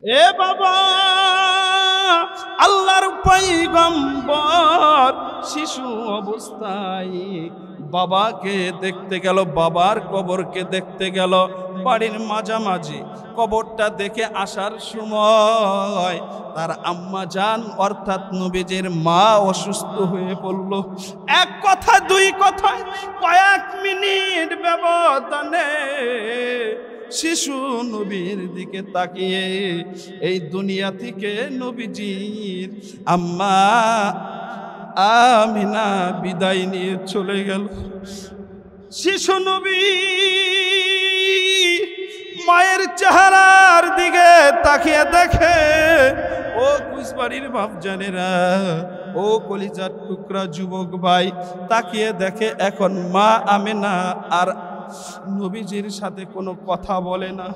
এ বাবা, আল্লাহর পয়গম্বর শিশু অবস্থায় বাবাকে দেখতে গেল, বাবার কবরকে দেখতে গেল। বাড়ির মাঝামাঝি কবরটা দেখে আসার সময় তার আম্মা জান অর্থাৎ নবীজির মা অসুস্থ হয়ে পড়ল। এক কথা দুই কথায় কয়েক মিনিট ব্যবধানে শিশু নবীর দিকে তাকিয়ে এই দুনিয়া থেকে নবীজির আম্মা আমিনা বিদায় নিয়ে চলে গেল। শিশু নবী মায়ের চেহারার দিকে তাকিয়ে দেখে, ও কুচবাড়ির বাপজানেরা, ও কলিজার টুকরা যুবক ভাই, তাকিয়ে দেখে এখন মা আমিনা আর নবীজির সাথে কোনো কথা বলে না,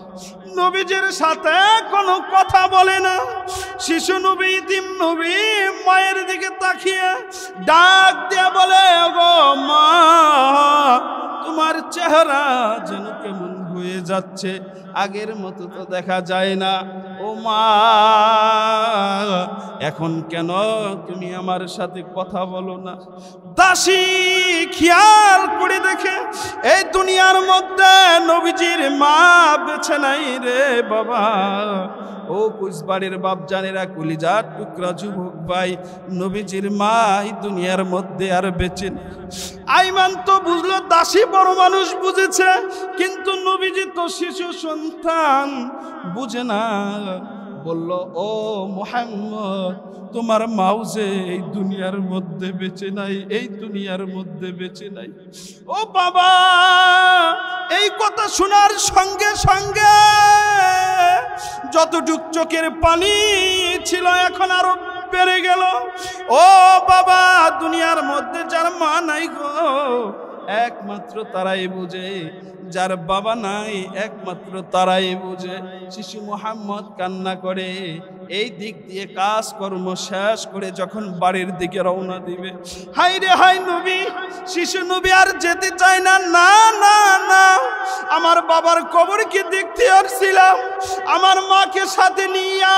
নবীজির সাথে কোনো কথা বলে না। শিশু নবী ইতিম নবী মায়ের দিকে তাকিয়ে ডাক দিয়ে বলে, ওগো মা, তোমার চেহারা যেন কেমন হয়ে যাচ্ছে, আগের মতো তো দেখা যায় না। ও মা, এখন কেন তুমি আমার সাথে কথা বলো না? দাসী খেয়াল করে দেখে এই দুনিয়ার মধ্যে নবীজির মা বেছে নাই রে বাবা। ও কুচবাড়ির বাপজানেরা, কলিজার টুকরা যুবক ভাই, নবীজির মা এই দুনিয়ার মধ্যে আর বেঁচে নেই। আইমান তো বুঝলো, দাসী বড় মানুষ বুঝেছে, কিন্তু নবীজি তো শিশু সন্তান, বুঝে না। বলল, ও মুহাম্মদ, তোমার মাও যে এই দুনিয়ার মধ্যে বেঁচে নাই, এই দুনিয়ার মধ্যে বেঁচে নাই। ও বাবা, এই কথা শোনার সঙ্গে সঙ্গে যতটুক চোখের পানি ছিল এখন আরো বেড়ে গেল। ও বাবা, দুনিয়ার মধ্যে যার মা নাই গো, একমাত্র তারাই বুঝে, যার বাবা নাই একমাত্র তারাই বুঝে। শিশু মুহাম্মদ কান্না করে এই দিক দিয়ে কাজকর্ম শেষ করে যখন বাড়ির দিকে রওনা দিবে, হাই রে হাই নবী, শিশু নবী আর যেতে চায় না। না না না, আমার বাবার কবরকে দেখতে আসছিলাম, আমার মাকে সাথে নিয়া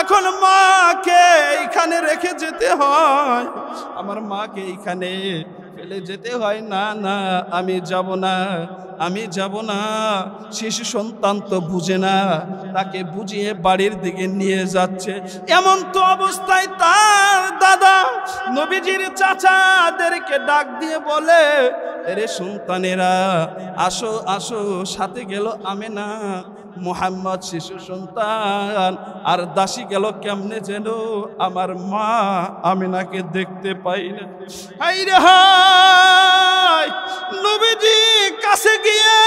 এখন মাকে এইখানে রেখে যেতে হয়, আমার মাকে এইখানে ফেলে যেতে হয়। না না, আমি যাব না, আমি যাব না। শিশু সন্তান তো বুঝে না, তাকে বুঝিয়ে বাড়ির দিকে নিয়ে যাচ্ছে। এমন তো অবস্থায় তার দাদা নবীজির চাচাদেরকে ডাক দিয়ে বলে, এরে সন্তানেরা, আসো আসো। সাথে গেল আমিনা, মুহাম্মদ শিশু সন্তান আর দাসী গেল কেমনে যেন আমার মা আমিনাকে দেখতে পাই না। হাই রে হাই, নবীজি কাছে গিয়ে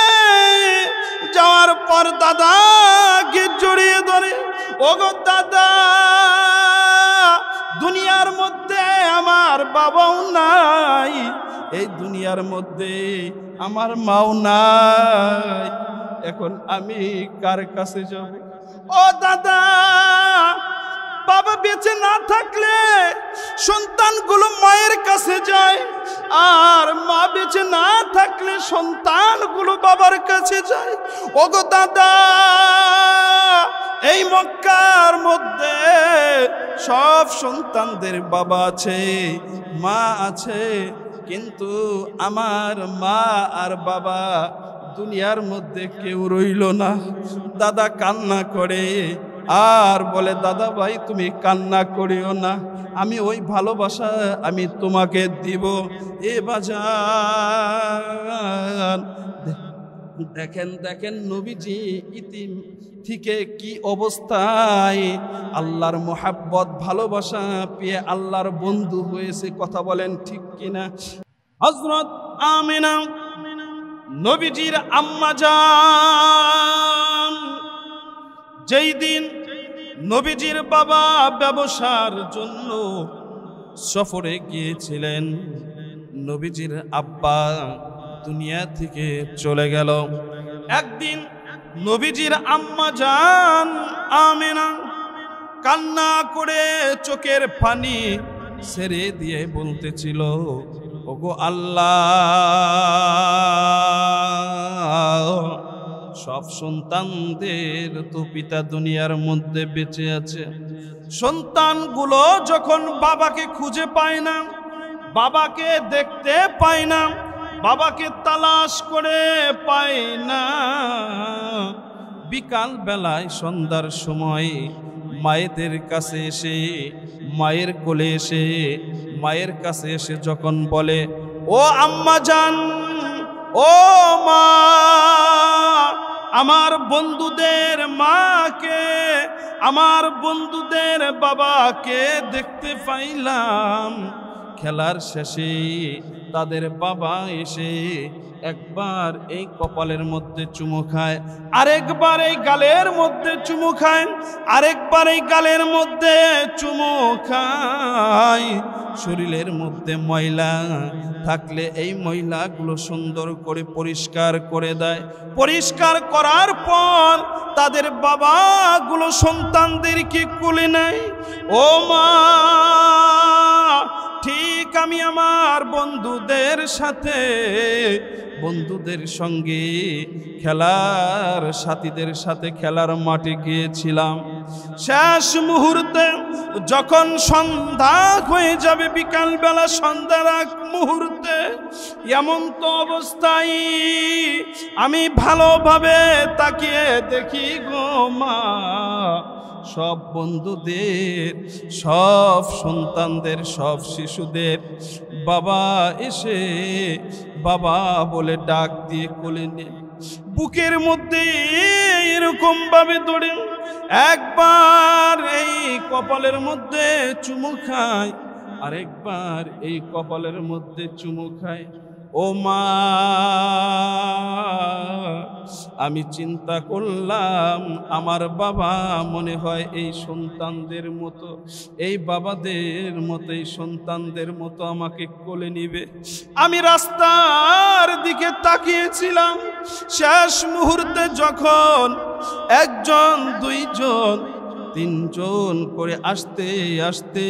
যাওয়ার পর দাদাকে জড়িয়ে ধরে, ওগো দাদা, দুনিয়ার মধ্যে আমার বাবাও নাই, এই দুনিয়ার মধ্যে আমার মাও নাই, এখন আমি কার কাছে যাব? ও দাদা, বাবা বেঁচে না থাকলে সন্তানগুলো মায়ের কাছে যায়, আর মা বেঁচে না থাকলে সন্তানগুলো বাবার কাছে যায়। ওগো দাদা, এই মক্কার মধ্যে সব সন্তানদের বাবা আছে, মা আছে, কিন্তু আমার মা আর বাবা দুনিয়ার মধ্যে কেউ রইল না। দাদা কান্না করে আর বলে, দাদা ভাই তুমি কান্না করিও না, আমি ওই ভালোবাসা আমি তোমাকে দিব। এ বাজান, দেখেন দেখেন নবীজি ইতিম থেকে কি অবস্থায় আল্লাহর মোহাব্বত ভালোবাসা পেয়ে আল্লাহর বন্ধু হয়েছে। কথা বলেন ঠিক কিনা? হযরত আমিনা নবীজির আম্মা জান, যেই দিন নবীজির বাবা ব্যবসার জন্য সফরে গিয়েছিলেন, নবীজির আব্বা দুনিয়া থেকে চলে গেল। একদিন নবীজির আম্মা জান আমিনা কান্না করে চোখের পানি ছেড়ে দিয়ে বলতেছিল, ওগো আল্লাহ, সব সন্তানদের তো পিতা দুনিয়ার মধ্যে বেঁচে আছে। সন্তানগুলো যখন বাবাকে খুঁজে পায় না, বাবাকে দেখতে পায় না, বাবাকে তালাশ করে পায় না, বিকাল বেলায় সন্ধ্যার সময় মায়েদের কাছে এসে, মায়ের কোলে এসে, মায়ের কাছে এসে যখন বলে, ও আম্মা জান, ও মা, আমার বন্ধুদের মাকে, আমার বন্ধুদের বাবাকে দেখতে পাইলাম। খেলার শেষে তাদের বাবা এসে একবার এই কপালের মধ্যে চুমু খায়, আরেকবার এই গালের মধ্যে চুমু খায়, আরেকবার এই গালের মধ্যে চুমু খায়। শরীরের মধ্যে ময়লা থাকলে এই ময়লাগুলো সুন্দর করে পরিষ্কার করে দেয়। পরিষ্কার করার পর তাদের বাবাগুলো সন্তানদেরকে কোলে নেয়। ও মা, ঠিক আমি আমার বন্ধুদের সাথে, বন্ধুদের সঙ্গে খেলার সাথীদের সাথে খেলার মাঠে গিয়েছিলাম। শেষ মুহূর্তে যখন সন্ধ্যা হয়ে যাবে, বিকালবেলা সন্ধ্যার আগ মুহূর্তে, এমন তো অবস্থায় আমি ভালোভাবে তাকিয়ে দেখি গো মা, সব বন্ধুদের, সব সন্তানদের, সব শিশুদের বাবা এসে বাবা বলে ডাক দিয়ে কোলে নিয়ে বুকের মধ্যে এরকম ভাবে ধরে একবার এই কপালের মধ্যে চুমু খায়, আরেকবার এই কপালের মধ্যে চুমু খায়। ও মা, আমি চিন্তা করলাম আমার বাবা মনে হয় এই সন্তানদের মতো, এই বাবাদের মতো, এই সন্তানদের মতো আমাকে কোলে নিবে। আমি রাস্তার দিকে তাকিয়েছিলাম। শেষ মুহূর্তে যখন একজন, দুইজন, তিনজন করে আসতে আসতে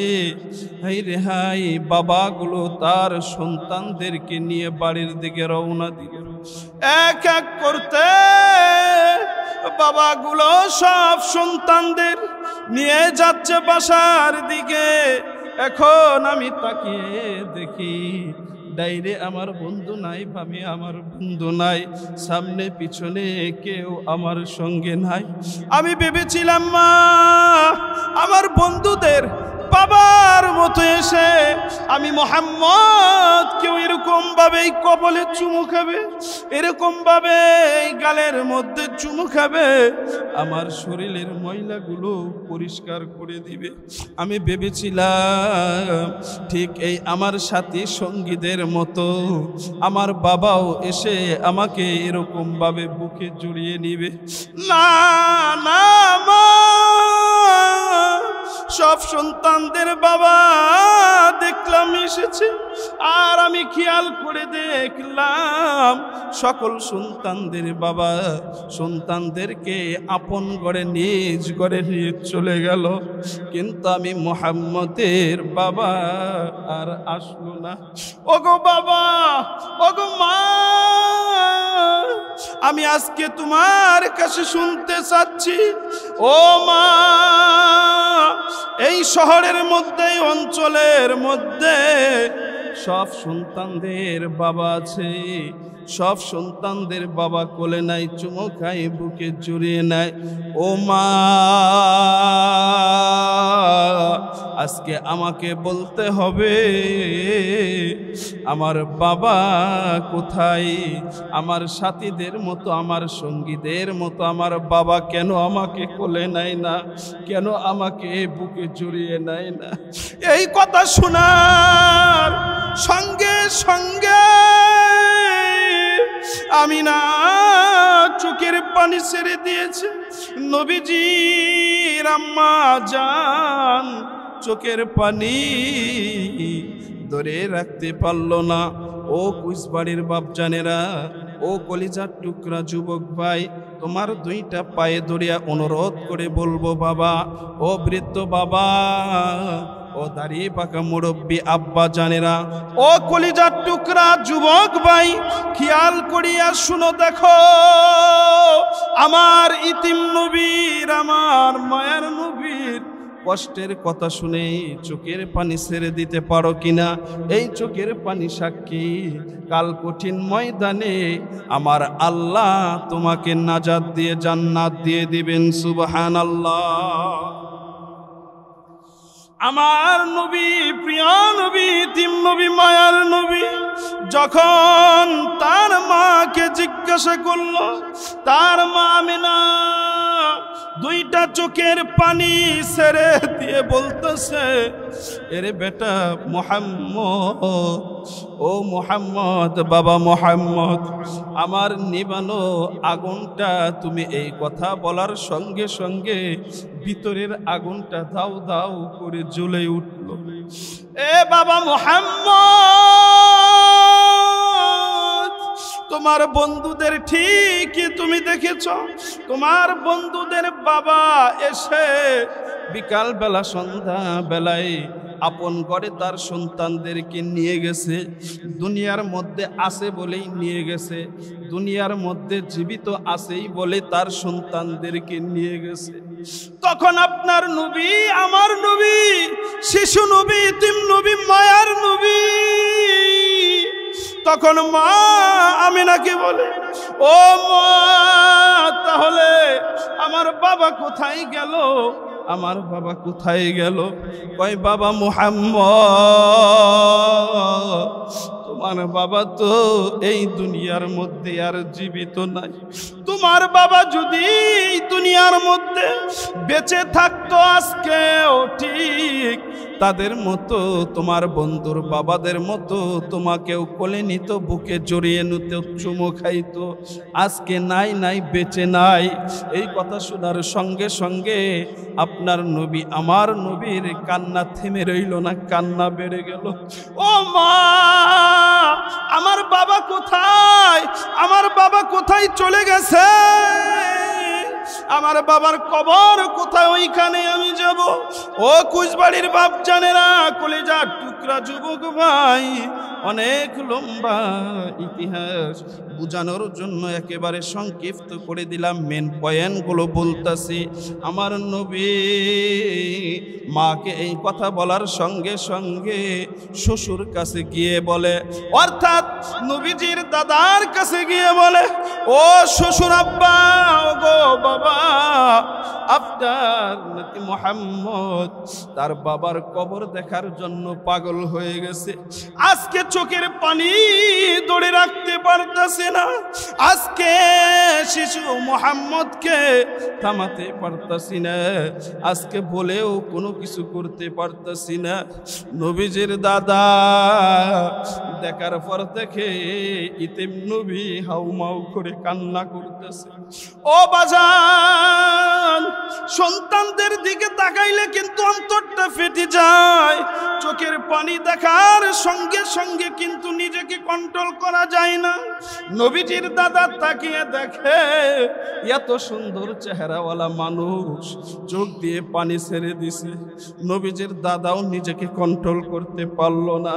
হাই রে হাই বাবাগুলো তার সন্তানদেরকে নিয়ে বাড়ির দিকে রওনা দিল। এক এক করতে বাবাগুলো সব সন্তানদের নিয়ে যাচ্ছে বাসার দিকে। এখন আমি তাকিয়ে দেখি ডাইরে আমার বন্ধু নাই, ভাবি আমার বন্ধু নাই, সামনে পিছনে কেউ আমার সঙ্গে নাই। আমি ভেবেছিলাম মা আমার বন্ধুদের বাবার মতো এসে আমি মোহাম্মদ কেউ এরকম ভাবে এই কপালে চুমু খাবে, এরকম ভাবে এই গালের মধ্যে চুমু খাবে, আমার শরীরের ময়লাগুলো পরিষ্কার করে দিবে। আমি ভেবেছিলাম ঠিক এই আমার সাথী সঙ্গীদের মতো আমার বাবাও এসে আমাকে এরকম ভাবে বুকে জড়িয়ে নিবে। না না মা, সব সন্তানদের বাবা দেখলাম এসেছে, আর আমি খেয়াল করে দেখলাম সকল সন্তানদের বাবা সন্তানদেরকে আপন ঘরে নিজ ঘরে নিয়ে চলে গেল, কিন্তু আমি মুহাম্মদের বাবা আর আসলো না। ওগো বাবা, ওগো মা, আমি আজকে তোমার কাছে শুনতে চাচ্ছি, ও মা, এই শহরের মধ্যে, অঞ্চলের মধ্যে সব সন্তানদের বাবা আছে, সব সন্তানদের বাবা কোলে নাই, চুমু খায়, বুকে জড়িয়ে নেয়। ও মা, আজকে আমাকে বলতে হবে আমার বাবা কোথায়? আমার সাথীদের মতো, আমার সঙ্গীদের মতো আমার বাবা কেন আমাকে কোলে নেয় না, কেন আমাকে বুকে জড়িয়ে নেয় না? এই কথা শোনার সঙ্গে সঙ্গে আমিনা চোখের পানি ছেড়ে দিয়েছে। নবীজির আম্মা জান চোখের পানি ধরে রাখতে পারল না। ও কুচবাড়ির বাপজানেরা, ও কলিজার টুকরা যুবক ভাই, তোমার দুইটা পায়ে ধরিয়া অনুরোধ করে বলবো বাবা, ও বৃদ্ধ বাবা, ও ও দাড়ি পাকা মুরব্বী আব্বা জানেরা, ও কলিজার টুকরা যুবক ভাই, খেয়াল করিয়া শুনো, দেখো আমার ইতিম নবীর, আমার মায়ার নবীর কষ্টের কথা শুনে চোখের পানি ছেড়ে দিতে পারো কিনা? এই চোখের পানি সাক্ষী, কাল কঠিন ময়দানে আমার আল্লাহ তোমাকে নাজাত দিয়ে জান্নাত দিয়ে দিবেন। সুবহানাল্লাহ। আমার নবী, প্রিয় নবী, তিন নবী, মায়ার নবী, যখন তার মাকে জিজ্ঞাসা করল, তার মা আমিনা দুইটা চোখের পানি ছেড়ে দিয়ে বলতেছে, এরে বেটা মুহাম্মদ, ও মুহাম্মদ, বাবা মুহাম্মদ, আমার নিবানো আগুনটা, তুমি এই কথা বলার সঙ্গে সঙ্গে ভিতরের আগুনটা দাউ দাউ করে জ্বলে উঠল। এ বাবা মুহাম্মদ, তোমার বন্ধুদের ঠিকই তুমি দেখেছ, তোমার বন্ধুদের বাবা এসে বিকাল বেলা সন্ধ্যা বেলায় আপন করে তার সন্তানদেরকে নিয়ে গেছে, দুনিয়ার মধ্যে আছে বলেই নিয়ে গেছে, দুনিয়ার মধ্যে জীবিত আছেই বলে তার সন্তানদেরকে নিয়ে গেছে। তখন আপনার নবী, আমার নবী, শিশু নবী, ইতিম নবী, মায়ার নবী, তখন মা আমিনাকে বলে, ও মা, তাহলে আমার বাবা কোথায় গেল? আমার বাবা কোথায় গেল? কয় বাবা মুহাম্মদ, তোমার বাবা তো এই দুনিয়ার মধ্যে আর জীবিত নাই। তোমার বাবা যদি এই দুনিয়ার মধ্যে বেঁচে থাকতো আজকেও ঠিক তাদের মতো, তোমার বন্ধুর বাবাদের মতো তোমাকেও কোলে নিত, বুকে জড়িয়ে নিত, চুমো খাইতো। আজকে নাই, নাই, বেঁচে নাই। এই কথা শোনার সঙ্গে সঙ্গে আপনার নবী, আমার নবীর কান্না থেমে রইল না, কান্না বেড়ে গেল। ও মা, আমার বাবা কোথায়? আমার বাবা কোথায় চলে গেছে? আমার বাবার কবর কোথায়? ওইখানে আমি যাব। ও কুচবাড়ির বাপ জানেরা, কলিজার টুকরা যুবক ভাই, অনেক লম্বা ইতিহাস বুঝানোর জন্য একেবারে সংক্ষিপ্ত করে দিলাম, মেন পয়েন্টগুলো বলতেছি। আমার নবী মাকে এই কথা বলার সঙ্গে সঙ্গে শ্বশুর কাছে গিয়ে বলে, অর্থাৎ নবীজির দাদার কাছে গিয়ে বলে, ও শ্বশুর আব্বা, ও গো বাবা, আপনার নাতি মুহাম্মদ তার বাবার কবর দেখার জন্য পাগল হয়ে গেছে। আজকে চোখের পানি ধরে রাখতে পারতেছে না, আজকে শিশু মুহাম্মদকে থামাতে পারতাছি না, আজকে বলেও কোনো কিছু করতে পারতাছি না। নবীজির দাদা দেখার পর থেকে ইতিম নবী হাউমাউ করে কান্না করতেছে। ও বাজান, সন্তানদের দিকে তাকাইলে কিন্তু অন্তরটা ফেটে যায়, চোখের পানি দেখার সঙ্গে সঙ্গে কিন্তু নিজেকে কন্ট্রোল করা যায় না। নবীজির দাদা তাকিয়ে দেখে এত সুন্দর চেহারাওয়ালা মানুষ, চোখ দিয়ে পানি ছেড়ে দিছে। নবীজির দাদাও নিজেকে কন্ট্রোল করতে পারল না,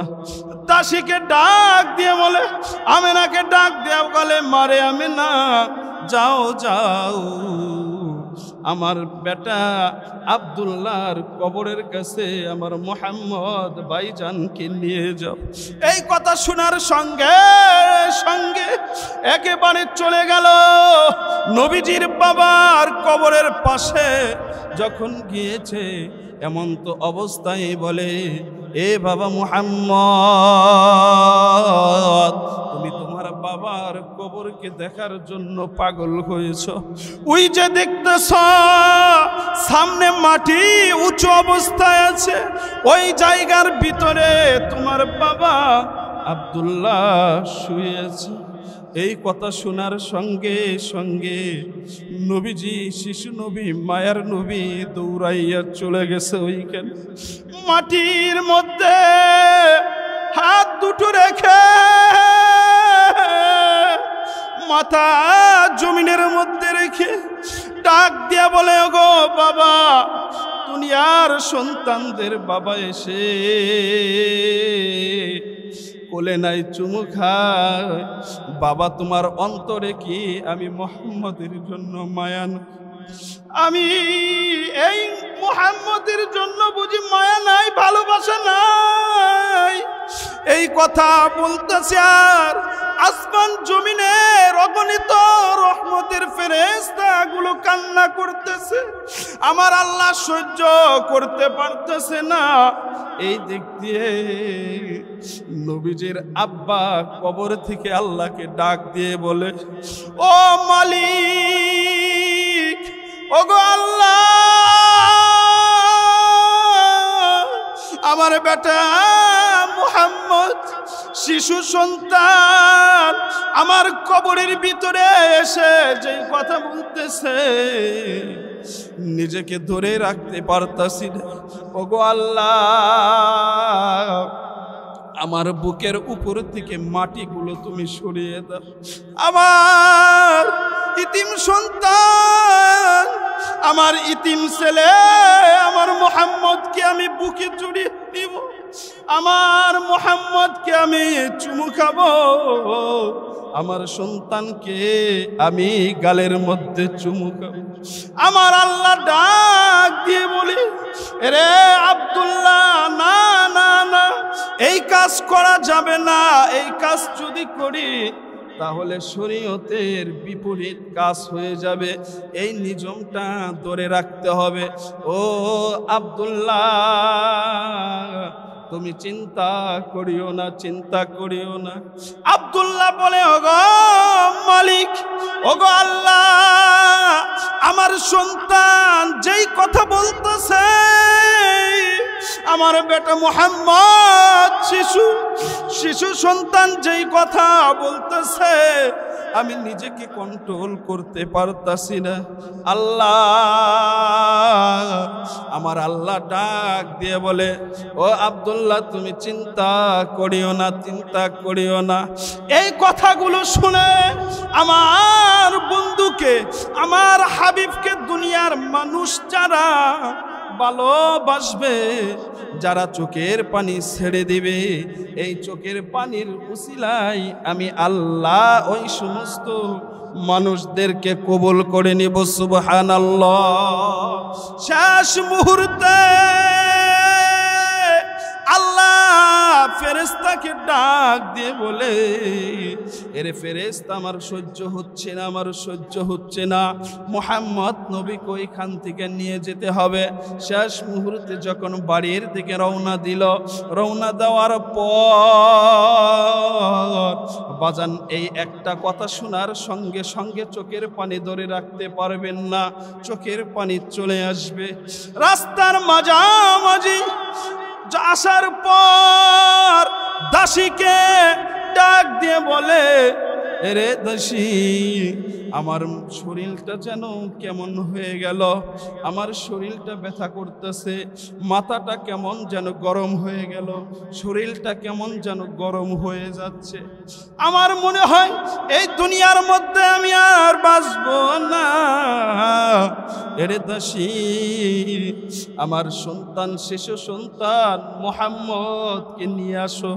দাসীকে ডাক দিয়ে বলে, আমিনাকে ডাক দেয়া বলে, মারে আমিনা, যাও যাও, আমার বেটা আব্দুল্লাহর কবরের কাছে আমার মুহাম্মদ ভাইজানকে নিয়ে যাও। এই কথা শোনার সঙ্গে সঙ্গে একেবারে চলে গেল নবীজির বাবার কবরের পাশে। যখন গিয়েছে এমন তো অবস্থায় বলে, এ বাবা মুহাম্মদ, তুমি তোমার বাবার কবরকে দেখার জন্য পাগল হয়েছ। ওই যে দেখতেছ সামনে মাটি উঁচু অবস্থায় আছে, ওই জায়গার ভিতরে তোমার বাবা আব্দুল্লাহ শুয়ে আছে। এই কথা শোনার সঙ্গে সঙ্গে নবীজি, শিশু নবী, মায়ার নবী দৌড়াইয়া চলে গেছে ওইখানে। মাটির মধ্যে হাত দুটো রেখে মাথা জমিনের মধ্যে রেখে ডাক দিয়া বলে, ওগো বাবা, দুনিয়ার সন্তানদের বাবা এসে কোলে নাই চুমু খায়, বাবা তোমার অন্তরে কি আমি মুহাম্মদের জন্য মায়া না? আমি এই মুহাম্মদের জন্য বুঝি মায়া নাই, ভালোবাসা নাই? এই কথা বলতেছে আর আসমান জমিনের অগণিত রহমতের ফেরেশতাগুলো কান্না করতেছে। আমার আল্লাহ সহ্য করতে পারতেছে না। এই দিক দিয়ে নবীজির আব্বা কবর থেকে আল্লাহকে ডাক দিয়ে বলে, ও মালিক, ওগো আল্লাহ, আমার বেটা মুহাম্মদ শিশু সন্তান আমার কবরের ভিতরে এসে যে কথা বলতেছে, নিজেকে ধরে রাখতে পারতাছি না। ওগো আল্লাহ, আমার বুকের উপর থেকে মাটিগুলো তুমি সরিয়ে দাও। আমার ইতিম সন্তান, আমার ইতিম ছেলে, আমার মুহাম্মদকে আমি বুকে জড়িয়ে নিব, আমার মুহাম্মদকে আমি চুমু খাবো, আমার সন্তানকে আমি গালের মধ্যে চুমু খাবো। আমার আল্লাহ ডাক দিয়ে বলি, রে আব্দুল্লাহ, না না না, এই কাজ করা যাবে না। এই কাজ যদি করি তাহলে শরীয়তের বিপরীত কাজ হয়ে যাবে। এই নিয়মটা ধরে রাখতে হবে। ও আব্দুল্লাহ, তুমি চিন্তা করিও না, চিন্তা করিও না। আব্দুল্লাহ বলে, ওগো মালিক, ওগো আল্লাহ, আমার সন্তান যেই কথা বলতেছে, আমার বেটা মুহাম্মদ শিশু সন্তান যেই কথা বলতেছে, আমি নিজেকে কন্ট্রোল করতে পারতাছি না। আল্লাহ, আমার আল্লাহ ডাক দিয়ে বলে, ও আব্দুল্লাহ, তুমি চিন্তা করিও না, চিন্তা করিও না। এই কথাগুলো শুনে আমার বন্ধুকে, আমার হাবিবকে দুনিয়ার মানুষ যারা ভালোবাসবে, যারা চোখের পানি ছেড়ে দিবে, এই চোখের পানির উসিলায় আমি আল্লাহ ওই সমস্ত মানুষদেরকে কবুল করে নিব। সুবহানাল্লাহ। শেষ মুহূর্তে আল্লাহ ফেরেশতাকে ডাক দিয়ে বলে, এরে ফেরেশতা, আমার সহ্য হচ্ছে না, আমার সহ্য হচ্ছে না, মুহাম্মদ নবীকে ওইখান থেকে নিয়ে যেতে হবে। শেষ মুহূর্তে যখন বাড়ির দিকে রওনা দিল, রওনা দেওয়ার পর বাজান এই একটা কথা শোনার সঙ্গে সঙ্গে চোখের পানি ধরে রাখতে পারবেন না, চোখের পানি চলে আসবে। রাস্তার মাঝামাঝি আসার পর দাসীকে ডাক দিয়ে বলে, রে দাসী, আমার শরীরটা যেন কেমন হয়ে গেল, আমার শরীরটা ব্যথা করতেছে, মাথাটা কেমন যেন গরম হয়ে গেল, শরীরটা কেমন যেন গরম হয়ে যাচ্ছে, আমার মনে হয় এই দুনিয়ার মধ্যে আমি আর বাঁচব না। এরে দাসী, আমার সন্তান, শিশু সন্তান মুহাম্মদকে নিয়ে আসো,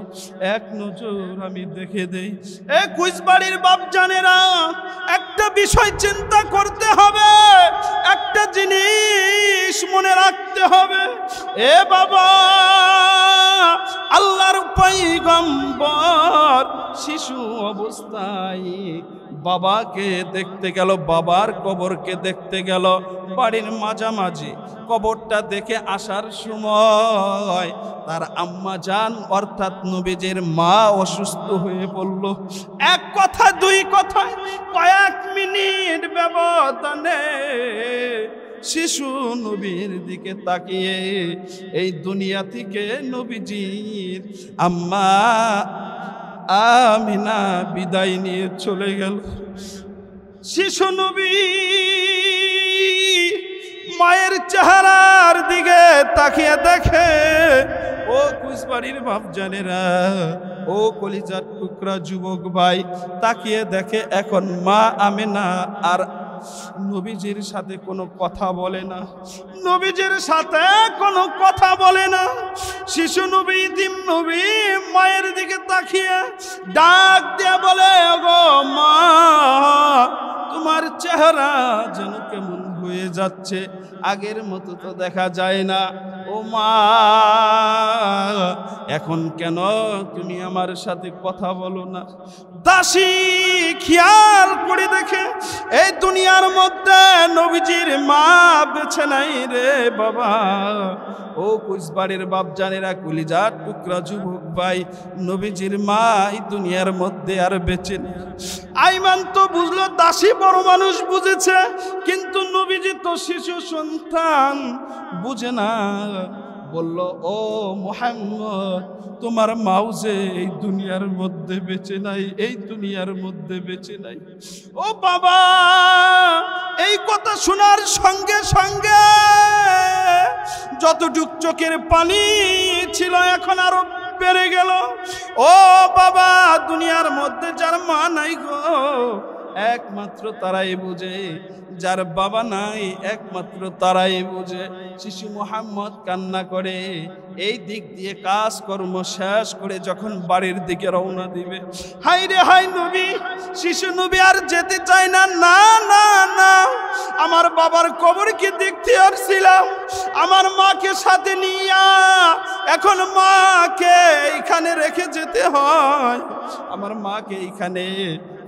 এক নজর আমি দেখে দেই। এ কুইজবাড়ির বাপজানেরা, একটা বিষয় চিন্তা করতে হবে, একটা জিনিস মনে রাখতে হবে। এ বাবা, আল্লাহর পয়গম্বর শিশু অবস্থায় বাবাকে দেখতে গেল, বাবার কবরকে দেখতে গেল। বাড়ির মাঝামাঝি কবরটা দেখে আসার সময় তার আম্মা জান অর্থাৎ নবীজির মা অসুস্থ হয়ে পড়ল। এক কথা দুই কথায় কয়েক মিনিট ব্যবধানে শিশু নবীর দিকে তাকিয়ে এই দুনিয়া থেকে নবীজির আম্মা আমিনা বিদায় নিয়ে চলে গেল। শিশু নবী মায়ের চেহারার দিকে তাকিয়ে দেখে, ও কুইজবাড়ির বাপজানেরা, ও কলিজার টুকরা যুবক ভাই, তাকিয়ে দেখে এখন মা আমিনা আর নবীজির সাথে কোনো কথা বলে না, নবীজির সাথে কোনো কথা বলে না। শিশু নবী ইতিম নবী মায়ের দিকে তাকিয়ে ডাক দিয়ে বলে, ওগো মা, তোমার চেহারা যেন কেমন হয়ে যাচ্ছে, আগের মতো তো দেখা যায় না। ও মা, এখন কেন তুমি আমার সাথে কথা বলো না? দাসী খেয়াল করে দেখে এই দুনিয়ার মধ্যে নবীজির মা বেছে নাই রে বাবা। ও কুচবাড়ির বাপজানেরা, কলিজার টুকরা যুবক ভাই, নবীজির মা এই দুনিয়ার মধ্যে আর বেঁচে নেই। আইমান তো বুঝলো, দাসী বড় মানুষ বুঝেছে, কিন্তু নবীজি তো শিশু সন্তান, বুঝে না। বলল, ও মুহাম্মদ, তোমার মাও যে এই দুনিয়ার মধ্যে বেঁচে নাই, এই দুনিয়ার মধ্যে বেঁচে নাই। ও বাবা, এই কথা শোনার সঙ্গে সঙ্গে যতটুক চোখের পানি ছিল এখন আরো বেড়ে গেল। ও বাবা, দুনিয়ার মধ্যে যার মা নাই গো, একমাত্র তারাই বুঝে, যার বাবা নাই একমাত্র তারাই বুঝে। শিশু মুহাম্মদ কান্না করে। এই দিক দিয়ে কাজকর্ম শেষ করে যখন বাড়ির দিকে রওনা দিবে, হাই রে হাই, নবী, শিশু নবী আর যেতে চায় না। না না না, আমার বাবার কবরকে দেখতে আসছিলাম, আমার মাকে সাথে নিয়া এখন মাকে এইখানে রেখে যেতে হয়, আমার মাকে এইখানে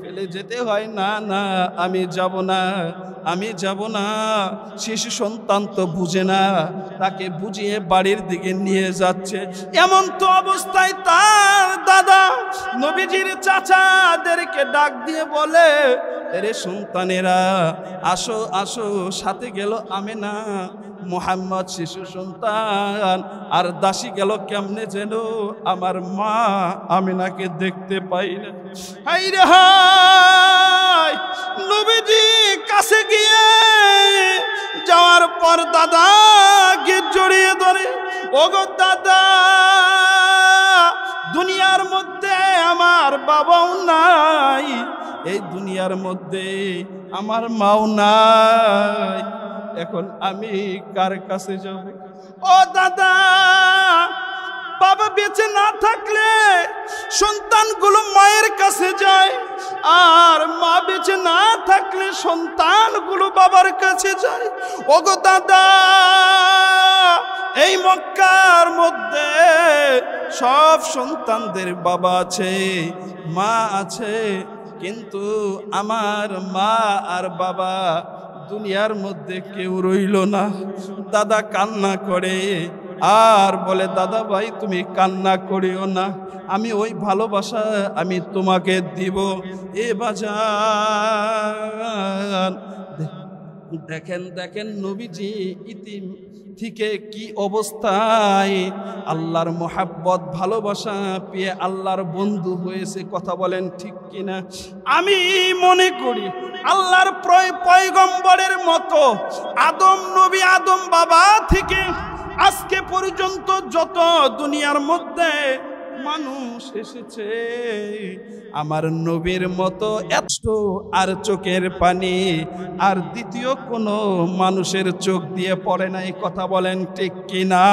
ফেলে যেতে হয়। না না, আমি যাব না, আমি যাব না। শিশু সন্তান তো বুঝে না, তাকে বুঝিয়ে বাড়ির দিকে নিয়ে যাচ্ছে। এমন তো অবস্থায় তার দাদা নবীজির চাচাদেরকে ডাক দিয়ে বলে, এরে সন্তানেরা, আসো আসো। সাথে গেল আমেনা, মুহাম্মদ শিশু সন্তান আর দাসী গেল কেমনে যেন, আমার মা আমেনাকে দেখতে পাই না। হাই রে হাই, নবীজি কাছে গিয়ে যাওয়ার পর দাদাকে জড়িয়ে ধরে, ওগো দাদা, দুনিয়ার মধ্যে আমার বাবাও নাই, এই দুনিয়ার মধ্যে আমার মাও নাই, এখন আমি কার কাছে যাব? ও দাদা, বাবা বেঁচে না থাকলে সন্তানগুলো মায়ের কাছে যায়, আর মা বেঁচে না থাকলে সন্তানগুলো বাবার কাছে যায়। ওগো দাদা, এই মক্কার মধ্যে সব সন্তানদের বাবা আছে, মা আছে, কিন্তু আমার মা আর বাবা দুনিয়ার মধ্যে কেউ রইল না। দাদা কান্না করে আর বলে, দাদা ভাই, তুমি কান্না করিও না, আমি ওই ভালোবাসা আমি তোমাকে দিব। এ বাজান, দেখেন দেখেন নবীজি ইতিম থেকে কি অবস্থায় আল্লাহর মোহাব্বত ভালোবাসা পেয়ে আল্লাহর বন্ধু হয়েছে। কথা বলেন ঠিক কিনা? আমি মনে করি আল্লাহর পয়গম্বরের মতো আদম নবী, আদম বাবা থেকে আজকে পর্যন্ত যত দুনিয়ার মধ্যে মানুষ এসেছে, আমার নবীর মতো এত আর চোখের পানি আর দ্বিতীয় কোনো মানুষের চোখ দিয়ে পড়ে নাই। কথা বলেন ঠিক কিনা?